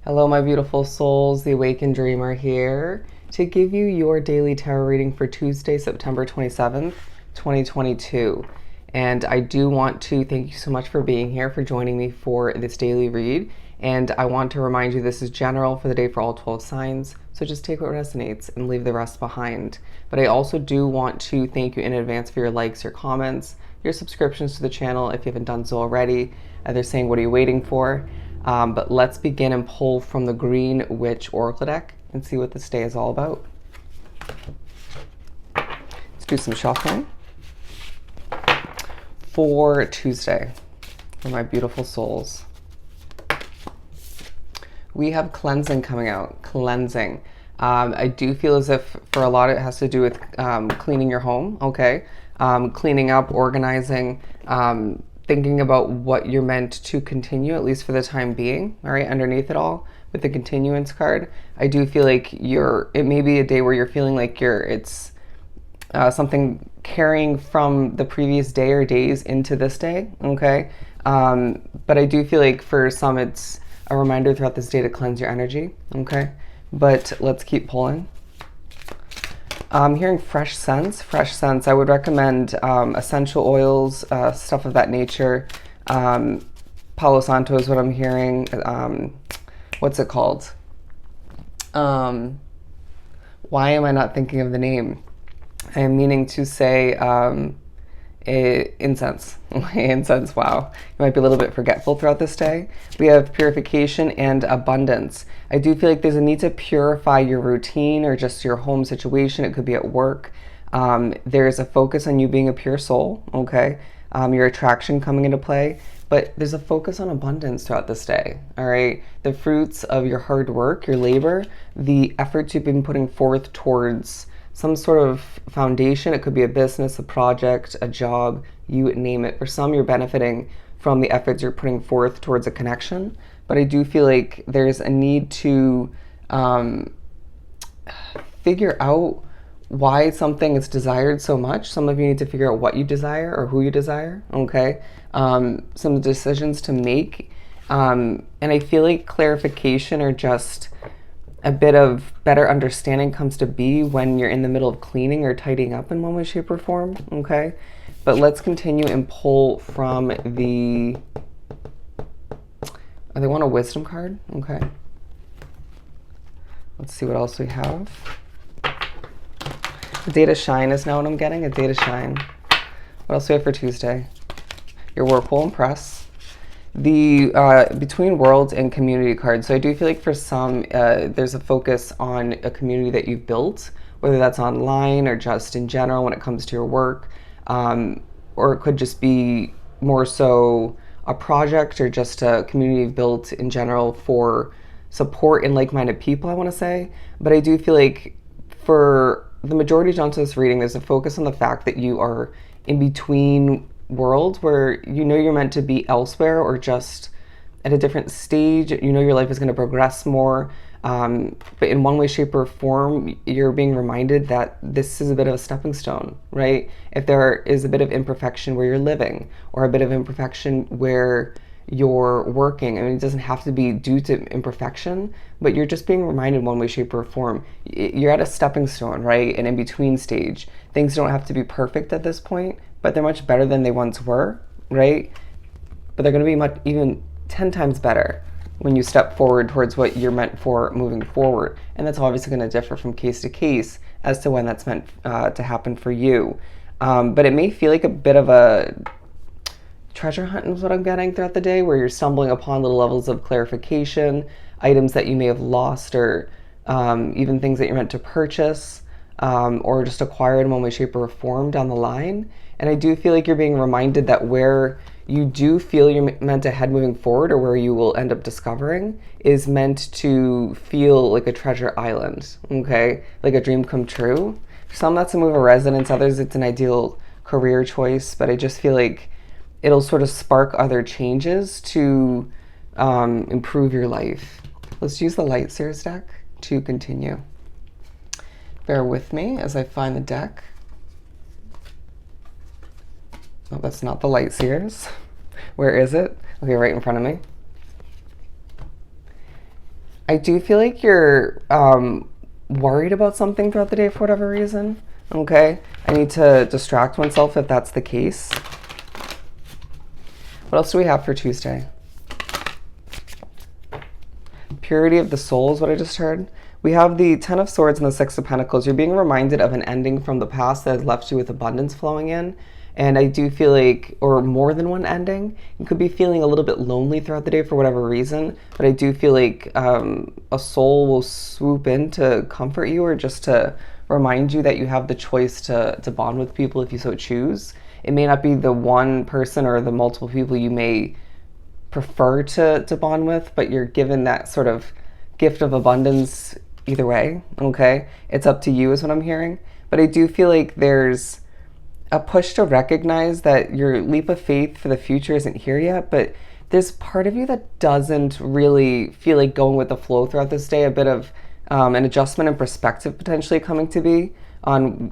Hello, my beautiful souls. The Awakened Dreamer here to give you your daily tarot reading for Tuesday, September 27th, 2022. And I do want to thank you so much for being here, for joining me for this daily read. And I want to remind you this is general for the day for all 12 signs. So just take what resonates and leave the rest behind. But I also do want to thank you in advance for your likes, your comments, your subscriptions to the channel if you haven't done so already. They're saying, what are you waiting for? But let's begin and pull from the Green Witch Oracle deck and see what this day is all about. Let's do some shuffling for Tuesday for my beautiful souls. We have cleansing coming out. Cleansing. I do feel as if for a lot it has to do with cleaning your home, okay? Cleaning up, organizing, thinking about what you're meant to continue, at least for the time being, all right, underneath it all, with the continuance card. I do feel like it may be a day where you're feeling like it's something carrying from the previous day or days into this day, okay? But I do feel like for some it's a reminder throughout this day to cleanse your energy, okay? But let's keep pulling. I'm hearing fresh scents. Fresh scents. I would recommend essential oils, stuff of that nature. Palo Santo is what I'm hearing. What's it called? Why am I not thinking of the name? I am meaning to say incense. Incense, wow. You might be a little bit forgetful throughout this day. We have purification and abundance. I do feel like there's a need to purify your routine or just your home situation. It could be at work. There's a focus on you being a pure soul, okay? Your attraction coming into play. But there's a focus on abundance throughout this day, all right? The fruits of your hard work, your labor, the efforts you've been putting forth towards some sort of foundation. It could be a business, a project, a job, you name it. For some, you're benefiting from the efforts you're putting forth towards a connection. But I do feel like there's a need to figure out why something is desired so much. Some of you need to figure out what you desire or who you desire, okay? Some decisions to make. And I feel like clarification or just a bit of better understanding comes to be when you're in the middle of cleaning or tidying up in one way, shape, or form, okay? But let's continue and pull from the... Oh, they want a wisdom card? Okay. Let's see what else we have. A day to shine is now what I'm getting. A day to shine. What else do we have for Tuesday? Your work will impress. The Between Worlds and Community card. So I do feel like for some, there's a focus on a community that you've built, whether that's online or just in general when it comes to your work, or it could just be more so a project or just a community you've built in general for support in like-minded people, I want to say. But I do feel like for the majority drawn to this reading, there's a focus on the fact that you are in between worlds where you know you're meant to be elsewhere or just at a different stage. You know your life is going to progress more, but in one way, shape, or form, you're being reminded that this is a bit of a stepping stone, right? If there is a bit of imperfection where you're living or a bit of imperfection where you're working, I mean, it doesn't have to be due to imperfection, but you're just being reminded one way, shape, or form. You're at a stepping stone, right? An in-between stage. Things don't have to be perfect at this point, but they're much better than they once were, right? But they're going to be even 10 times better when you step forward towards what you're meant for moving forward. And that's obviously going to differ from case to case as to when that's meant to happen for you. But it may feel like a bit of a treasure hunt is what I'm getting throughout the day, where you're stumbling upon little levels of clarification, items that you may have lost, or even things that you're meant to purchase or just acquire in one way, shape, or form down the line. And I do feel like you're being reminded that where you do feel you're meant to head moving forward, or where you will end up discovering, is meant to feel like a treasure island, okay? Like a dream come true. For some, that's a move of residence. Others, it's an ideal career choice. But I just feel like it'll sort of spark other changes to improve your life. Let's use the Light Seers deck to continue. Bear with me as I find the deck. Oh, that's not the Light Seers. Where is it? Okay, right in front of me. I do feel like you're worried about something throughout the day for whatever reason. Okay, I need to distract oneself if that's the case. What else do we have for Tuesday? Purity of the soul is what I just heard. We have the Ten of Swords and the Six of Pentacles. You're being reminded of an ending from the past that has left you with abundance flowing in. And I do feel like, or more than one ending, you could be feeling a little bit lonely throughout the day for whatever reason. But I do feel like a soul will swoop in to comfort you, or just to remind you that you have the choice to bond with people if you so choose. It may not be the one person or the multiple people you may prefer to bond with, but you're given that sort of gift of abundance either way. Okay, it's up to you is what I'm hearing. But I do feel like there's a push to recognize that your leap of faith for the future isn't here yet, but there's part of you that doesn't really feel like going with the flow throughout this day. A bit of an adjustment in perspective potentially coming to be on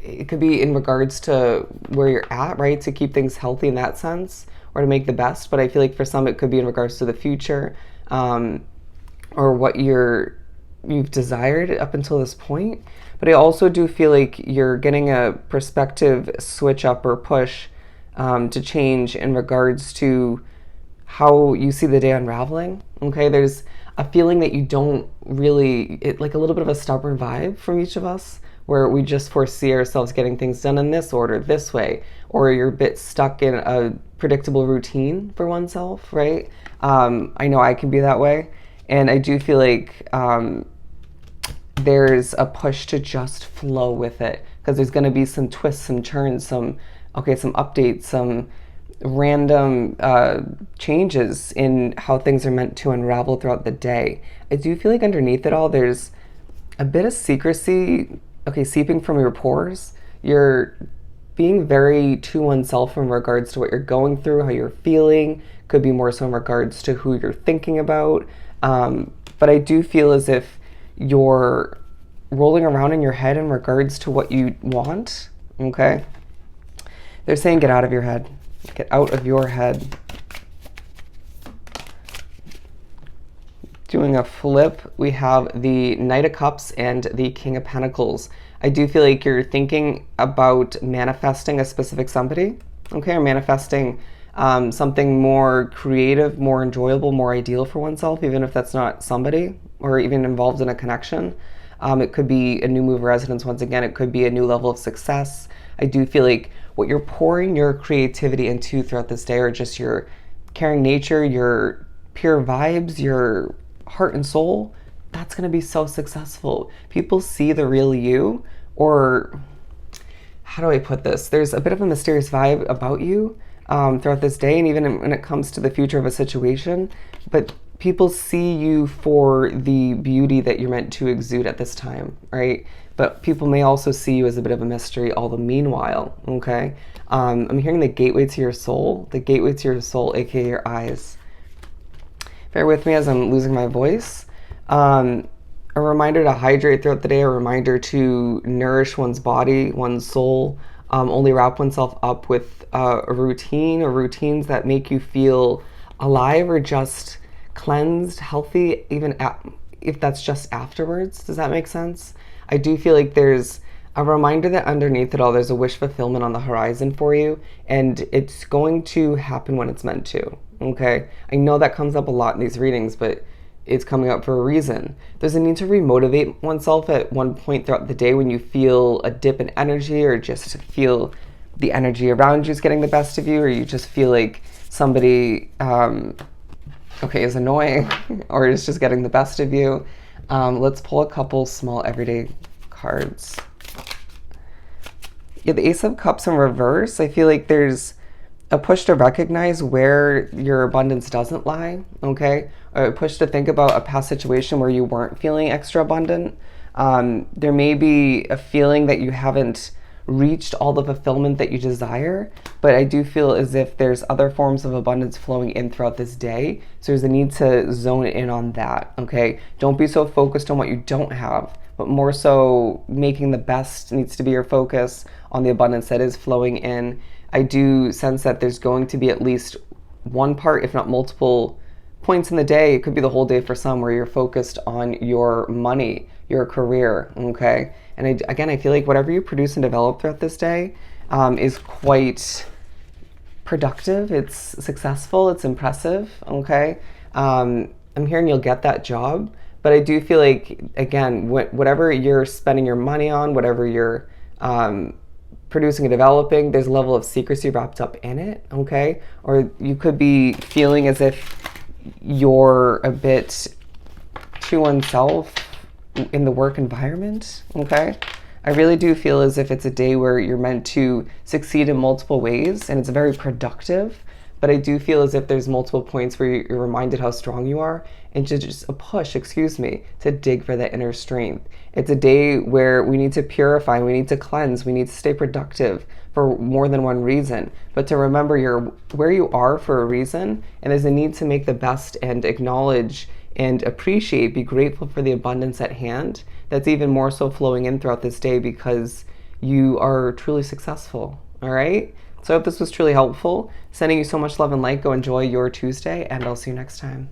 it could be in regards to where you're at, right? To keep things healthy in that sense, or to make the best. But I feel like for some it could be in regards to the future, or what you've desired up until this point. But I also do feel like you're getting a perspective switch up or push to change in regards to how you see the day unraveling. Okay, there's a feeling that you don't really, like a little bit of a stubborn vibe from each of us, where we just foresee ourselves getting things done in this order, this way, or you're a bit stuck in a predictable routine for oneself, right? I know I can be that way. And I do feel like there's a push to just flow with it, because there's going to be some twists, some turns, some updates, some random changes in how things are meant to unravel throughout the day. I do feel like underneath it all, there's a bit of secrecy, seeping from your pores. You're being very to oneself in regards to what you're going through, how you're feeling. Could be more so in regards to who you're thinking about. But I do feel as if you're rolling around in your head in regards to what you want. Okay? They're saying get out of your head. Get out of your head. Doing a flip, we have the Knight of Cups and the King of Pentacles. I do feel like you're thinking about manifesting a specific somebody, okay, or manifesting something more creative, more enjoyable, more ideal for oneself, even if that's not somebody or even involved in a connection. It could be a new move of residence. Once again, it could be a new level of success. I do feel like what you're pouring your creativity into throughout this day, or just your caring nature, your pure vibes, your heart and soul, that's going to be so successful. People see the real you, or how do I put this? There's a bit of a mysterious vibe about you throughout this day, and even when it comes to the future of a situation, but people see you for the beauty that you're meant to exude at this time, right? But people may also see you as a bit of a mystery all the meanwhile, okay? I'm hearing the gateway to your soul, aka your eyes. Bear with me as I'm losing my voice. A reminder to hydrate throughout the day, a reminder to nourish one's body, one's soul, only wrap oneself up with a routine or routines that make you feel alive or just cleansed, healthy, even if that's just afterwards. Does that make sense? I do feel like there's a reminder that underneath it all, there's a wish fulfillment on the horizon for you, and it's going to happen when it's meant to, okay? I know that comes up a lot in these readings, but it's coming up for a reason. There's a need to remotivate oneself at one point throughout the day when you feel a dip in energy, or just feel the energy around you is getting the best of you, or you just feel like somebody is annoying or is just getting the best of you. Let's pull a couple small everyday cards. Yeah, the Ace of Cups in reverse. I feel like there's a push to recognize where your abundance doesn't lie, okay? Or a push to think about a past situation where you weren't feeling extra abundant. There may be a feeling that you haven't reached all the fulfillment that you desire, but I do feel as if there's other forms of abundance flowing in throughout this day. So there's a need to zone in on that, okay? Don't be so focused on what you don't have, but more so making the best needs to be your focus on the abundance that is flowing in. I do sense that there's going to be at least one part, if not multiple points in the day, it could be the whole day for some, where you're focused on your money, your career, okay? And again, I feel like whatever you produce and develop throughout this day is quite productive, it's successful, it's impressive, okay? I'm hearing you'll get that job, but I do feel like, again, whatever you're spending your money on, whatever you're producing and developing, there's a level of secrecy wrapped up in it, okay? Or you could be feeling as if you're a bit to oneself in the work environment, okay? I really do feel as if it's a day where you're meant to succeed in multiple ways, and it's very productive, but I do feel as if there's multiple points where you're reminded how strong you are, and just a push, to dig for that inner strength. It's a day where we need to purify, we need to cleanse, we need to stay productive for more than one reason, but to remember you're where you are for a reason, and there's a need to make the best and acknowledge and appreciate, be grateful for the abundance at hand that's even more so flowing in throughout this day because you are truly successful, all right? So I hope this was truly helpful. Sending you so much love and light. Go enjoy your Tuesday, and I'll see you next time.